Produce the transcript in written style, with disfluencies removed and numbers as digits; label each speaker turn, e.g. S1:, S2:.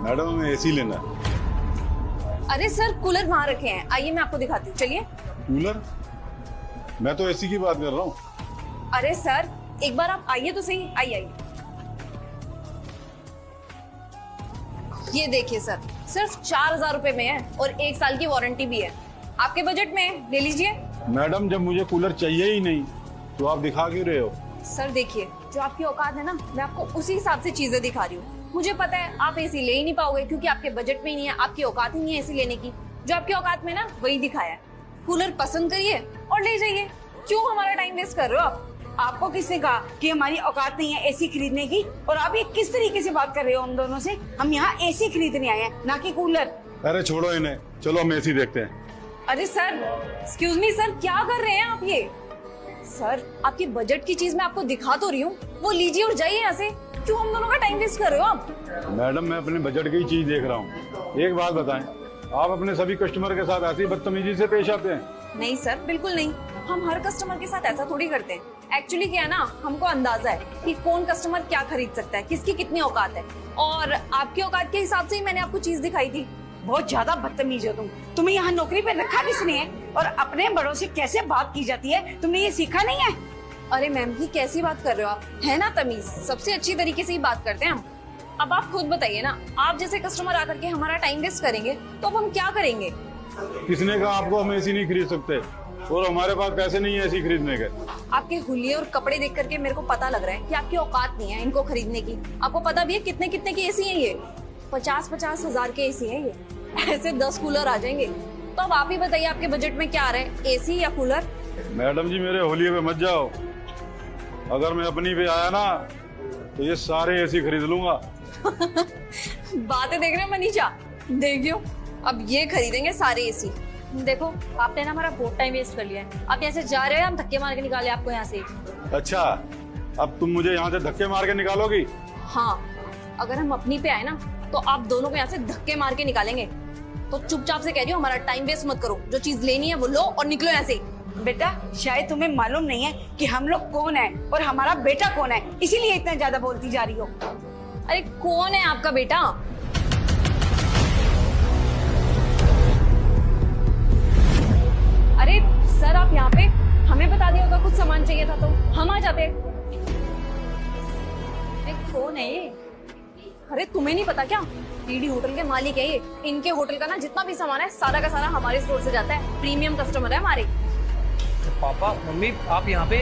S1: Madam हमें AC लेना है।
S2: अरे सर कूलर वहाँ रखे हैं, आइए मैं आपको दिखाती हूँ, चलिए।
S1: कूलर? मैं तो एसी की बात कर रहा हूँ।
S2: अरे सर एक बार आप आइए तो सही, आइए आइए। ये देखिए सर, सिर्फ 4,000 रुपए में है और 1 साल की वारंटी भी है। आपके बजट में है, ले लीजिए।
S1: मैडम जब मुझे कूलर चाहिए ही नहीं तो आप दिखा क्यों रहे हो?
S2: सर देखिए, जो आपकी औकात है ना, मैं आपको उसी हिसाब से चीजें दिखा रही हूँ। मुझे पता है आप एसी ले ही नहीं पाओगे क्योंकि आपके बजट में ही नहीं है, आपकी औकात ही नहीं है एसी लेने की। जो आपकी औकात में ना वही दिखाया है। कूलर पसंद करिए और ले जाइए। क्यों हमारा टाइम वेस्ट कर रहे हो आप?
S3: आपको किसने कहा कि हमारी औकात नहीं है एसी खरीदने की? और आप ये किस तरीके से बात कर रहे हो हम दोनों से? हम यहाँ एसी खरीदने आए हैं, ना कि कूलर।
S1: अरे छोड़ो इन्हें, चलो हम एसी देखते हैं।
S2: अरे सर, एक्सक्यूज मी सर, क्या कर रहे हैं आप ये? सर आपकी बजट की चीज मैं आपको दिखा तो रही हूँ, वो लीजिए और जाइए यहाँ से। क्यों हम दोनों का टाइम वेस्ट कर रहे हो आप?
S1: मैडम मैं अपने बजट की चीज देख रहा हूँ। एक बात बताएं, आप अपने सभी कस्टमर के साथ ऐसी बदतमीजी से पेश आते हैं?
S2: नहीं सर, बिल्कुल नहीं। हम हर कस्टमर के साथ ऐसा थोड़ी करते हैं। एक्चुअली क्या है ना, हमको अंदाजा है कि कौन कस्टमर क्या खरीद सकता है, किसकी कितनी औकात है, और आपकी औकात के हिसाब से ही मैंने आपको चीज दिखाई थी।
S3: बहुत ज्यादा बदतमीज हो तुम। तुम्हें यहाँ नौकरी पे रखा किसने है? और अपने बड़ों से कैसे बात की जाती है, तुमने ये सीखा नहीं है?
S2: अरे मैम की कैसी बात कर रहे हो आप? है ना तमीज, सबसे अच्छी तरीके से ही बात करते हैं हम। अब आप खुद बताइए ना, आप जैसे कस्टमर आकर के हमारा टाइम वेस्ट करेंगे तो अब हम क्या करेंगे?
S1: किसने कहा आपको हम एसी नहीं खरीद सकते? और हमारे पास पैसे नहीं है एसी खरीदने के।
S2: आपके हुलिये और कपड़े देख करके मेरे को पता लग रहा है कि आपकी औकात नहीं है इनको खरीदने की। आपको पता भी है कितने कितने की एसी है ये? 50-50 हजार के एसी है ये। ऐसे 10 कूलर आ जाएंगे। तो अब आप ही बताइए आपके बजट में क्या आ रहा है, एसी या कूलर?
S1: मैडम जी मेरे होलिये पे मत जाओ। अगर मैं अपनी पे आया ना तो ये सारे एसी खरीद लूंगा।
S2: बातें देख रहे हो मनीषा? देखियो, अब ये खरीदेंगे सारे एसी।
S4: देखो आपने ना हमारा बहुत टाइम वेस्ट कर लिया है। आप ऐसे जा रहे हो, हम धक्के मार के निकाले आपको यहाँ से।
S1: अच्छा, अब तुम मुझे यहाँ से धक्के मार के निकालोगी?
S2: हाँ, अगर हम अपनी पे आए ना तो आप दोनों को यहाँ से धक्के मार के निकालेंगे। तो चुपचाप से कह रही हूँ, हमारा टाइम वेस्ट मत करो। जो चीज लेनी है वो लो और निकलो यहाँ से।
S3: बेटा शायद तुम्हें मालूम नहीं है कि हम लोग कौन है और हमारा बेटा कौन है, इसीलिए इतना ज्यादा बोलती जा रही हो।
S2: अरे कौन है आपका बेटा? अरे सर आप यहाँ पे, हमें बता दिया होगा कुछ सामान चाहिए था तो हम आ जाते।
S4: अरे कौन है ये?
S2: अरे तुम्हें नहीं पता क्या? डीडी होटल के मालिक है ये। इनके होटल का ना जितना भी सामान है सारा का सारा हमारे स्टोर से जाता है। प्रीमियम कस्टमर है हमारे।
S5: पापा मम्मी आप यहाँ पे?